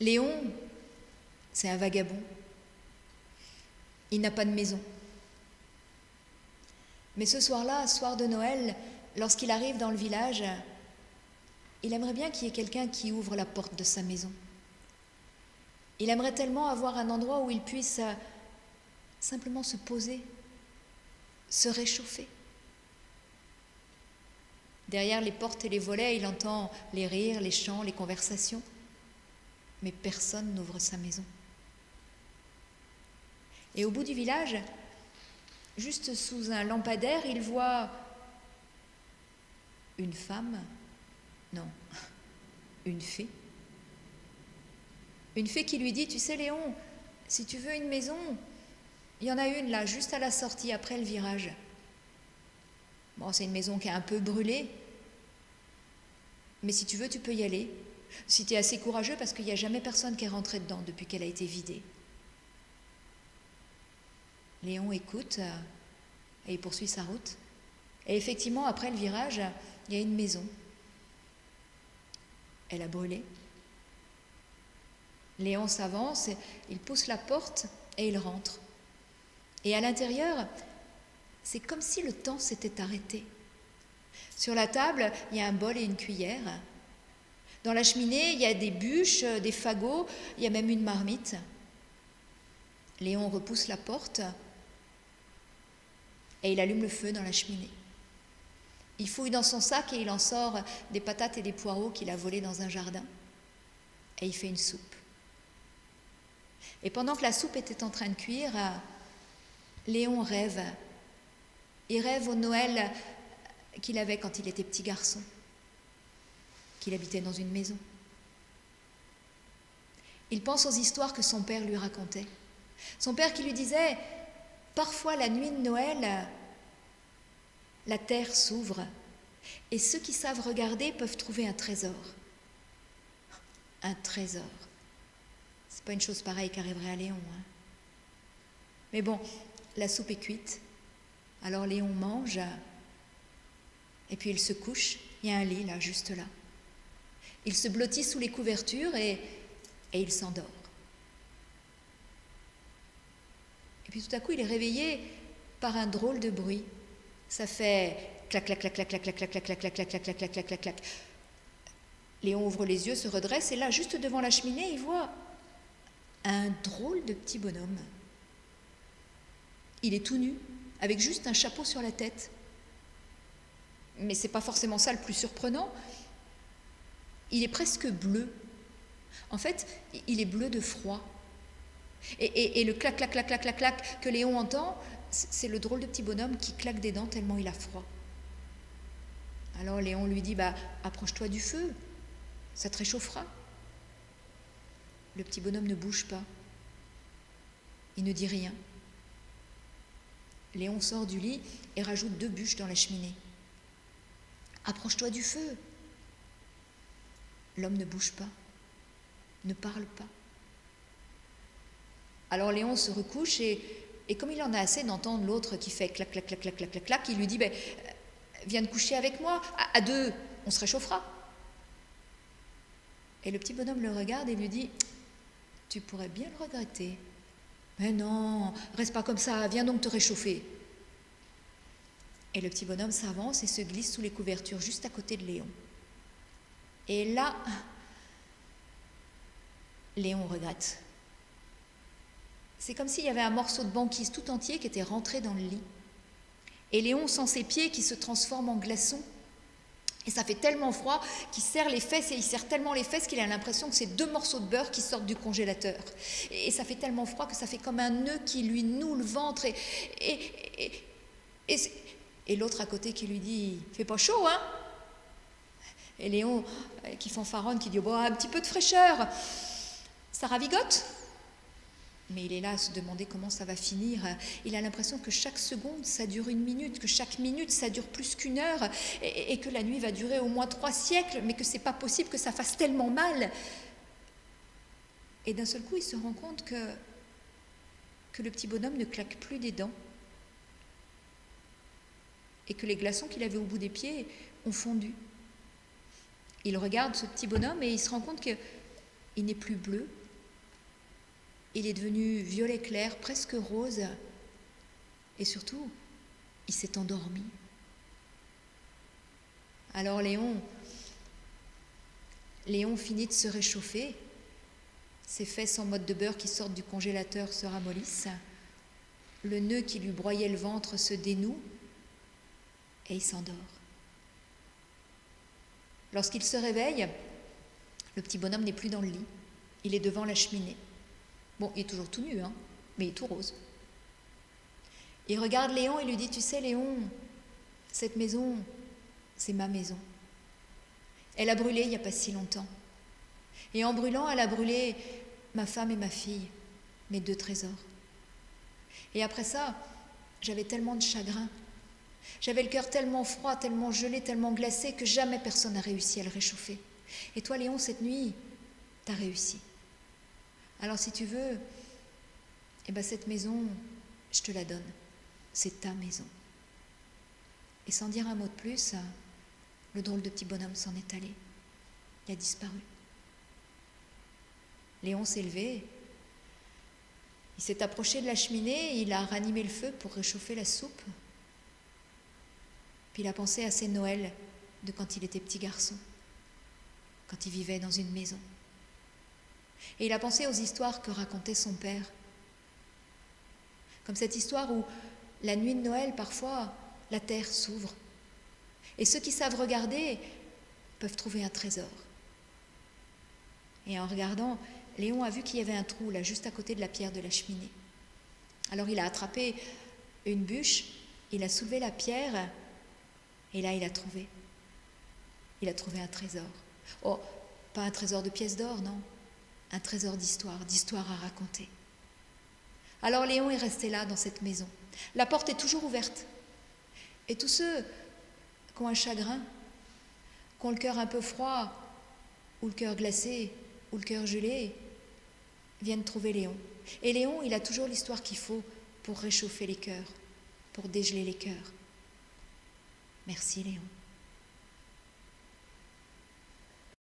Léon, c'est un vagabond. Il n'a pas de maison. Mais ce soir-là, soir de Noël, lorsqu'il arrive dans le village, il aimerait bien qu'il y ait quelqu'un qui ouvre la porte de sa maison. Il aimerait tellement avoir un endroit où il puisse simplement se poser, se réchauffer. Derrière les portes et les volets, il entend les rires, les chants, les conversations, mais personne n'ouvre sa maison. Et au bout du village, juste sous un lampadaire, il voit une femme, non, une fée. Une fée qui lui dit, tu sais Léon, si tu veux une maison, il y en a une là, juste à la sortie, après le virage. Bon, c'est une maison qui est un peu brûlée, mais si tu veux, tu peux y aller. Si tu es assez courageux, parce qu'il n'y a jamais personne qui est rentré dedans depuis qu'elle a été vidée. Léon écoute et il poursuit sa route. Et effectivement, après le virage, il y a une maison. Elle a brûlé. Léon s'avance, il pousse la porte et il rentre. Et à l'intérieur, c'est comme si le temps s'était arrêté. Sur la table, il y a un bol et une cuillère. Dans la cheminée, il y a des bûches, des fagots, il y a même une marmite. Léon repousse la porte et il allume le feu dans la cheminée. Il fouille dans son sac et il en sort des patates et des poireaux qu'il a volés dans un jardin. Et il fait une soupe. Et pendant que la soupe était en train de cuire, Léon rêve. Il rêve au Noël qu'il avait quand il était petit garçon, qu'il habitait dans une maison. Il pense aux histoires que son père lui racontait. Son père qui lui disait, parfois la nuit de Noël, la terre s'ouvre et ceux qui savent regarder peuvent trouver un trésor. Un trésor. C'est pas une chose pareille qui arriverait à Léon. Mais bon, la soupe est cuite. Alors Léon mange et puis il se couche. Il y a un lit là, juste là. Il se blottit sous les couvertures et il s'endort. Et puis tout à coup, il est réveillé par un drôle de bruit. Ça fait clac, clac, clac, clac, clac, clac, clac, clac, clac, clac, clac, clac, clac, clac, clac, clac, clac. Léon ouvre les yeux, se redresse et là, juste devant la cheminée, il voit un drôle de petit bonhomme. Il est tout nu, avec juste un chapeau sur la tête. Mais c'est pas forcément ça le plus surprenant. Il est presque bleu. En fait, il est bleu de froid. Et le clac, clac, clac, clac, clac, clac que Léon entend, c'est le drôle de petit bonhomme qui claque des dents tellement il a froid. Alors Léon lui dit, approche-toi du feu, ça te réchauffera. Le petit bonhomme ne bouge pas. Il ne dit rien. Léon sort du lit et rajoute 2 bûches dans la cheminée. Approche-toi du feu. L'homme ne bouge pas, ne parle pas. Alors Léon se recouche et comme il en a assez d'entendre l'autre qui fait clac, clac, clac, clac, clac, clac, clac, il lui dit, viens te coucher avec moi, à 2, on se réchauffera. Et le petit bonhomme le regarde et lui dit, tu pourrais bien le regretter. Mais non, reste pas comme ça, viens donc te réchauffer. Et le petit bonhomme s'avance et se glisse sous les couvertures juste à côté de Léon. Et là, Léon regrette. C'est comme s'il y avait un morceau de banquise tout entier qui était rentré dans le lit. Et Léon sent ses pieds qui se transforment en glaçons. Et ça fait tellement froid qu'il serre les fesses, et il serre tellement les fesses qu'il a l'impression que c'est 2 morceaux de beurre qui sortent du congélateur. Et ça fait tellement froid que ça fait comme un nœud qui lui noue le ventre. Et l'autre à côté qui lui dit « Fait pas chaud, hein ?» Et Léon, qui fanfaronne, qui dit « un petit peu de fraîcheur, ça ravigote ?» Mais il est là à se demander comment ça va finir. Il a l'impression que chaque seconde, ça dure 1 minute, que chaque minute, ça dure plus qu'1 heure, et que la nuit va durer au moins 3 siècles, mais que c'est pas possible que ça fasse tellement mal. Et d'un seul coup, il se rend compte que le petit bonhomme ne claque plus des dents, et que les glaçons qu'il avait au bout des pieds, ont fondu. Il regarde ce petit bonhomme et il se rend compte qu'il il n'est plus bleu, il est devenu violet clair, presque rose, et surtout, il s'est endormi. Alors Léon finit de se réchauffer, ses fesses en mode de beurre qui sortent du congélateur se ramollissent, le nœud qui lui broyait le ventre se dénoue, et il s'endort. Lorsqu'il se réveille, le petit bonhomme n'est plus dans le lit, il est devant la cheminée. Bon, il est toujours tout nu, mais il est tout rose. Il regarde Léon et lui dit, tu sais Léon, cette maison, c'est ma maison. Elle a brûlé il n'y a pas si longtemps. Et en brûlant, elle a brûlé ma femme et ma fille, mes 2 trésors. Et après ça, j'avais tellement de chagrin. J'avais le cœur tellement froid, tellement gelé, tellement glacé que jamais personne n'a réussi à le réchauffer. Et toi, Léon, cette nuit, t'as réussi. Alors si tu veux, cette maison, je te la donne. C'est ta maison. Et sans dire un mot de plus, le drôle de petit bonhomme s'en est allé. Il a disparu. Léon s'est levé. Il s'est approché de la cheminée, il a ranimé le feu pour réchauffer la soupe. Puis il a pensé à ses Noëls de quand il était petit garçon, quand il vivait dans une maison. Et il a pensé aux histoires que racontait son père. Comme cette histoire où, la nuit de Noël, parfois, la terre s'ouvre. Et ceux qui savent regarder peuvent trouver un trésor. Et en regardant, Léon a vu qu'il y avait un trou là, juste à côté de la pierre de la cheminée. Alors il a attrapé une bûche, il a soulevé la pierre, et là il a trouvé. Il a trouvé un trésor. Oh, pas un trésor de pièces d'or, non. Un trésor d'histoire à raconter. Alors Léon est resté là, dans cette maison. La porte est toujours ouverte. Et tous ceux qui ont un chagrin, qui ont le cœur un peu froid, ou le cœur glacé, ou le cœur gelé, viennent trouver Léon. Et Léon, il a toujours l'histoire qu'il faut pour réchauffer les cœurs, pour dégeler les cœurs. Merci Léon.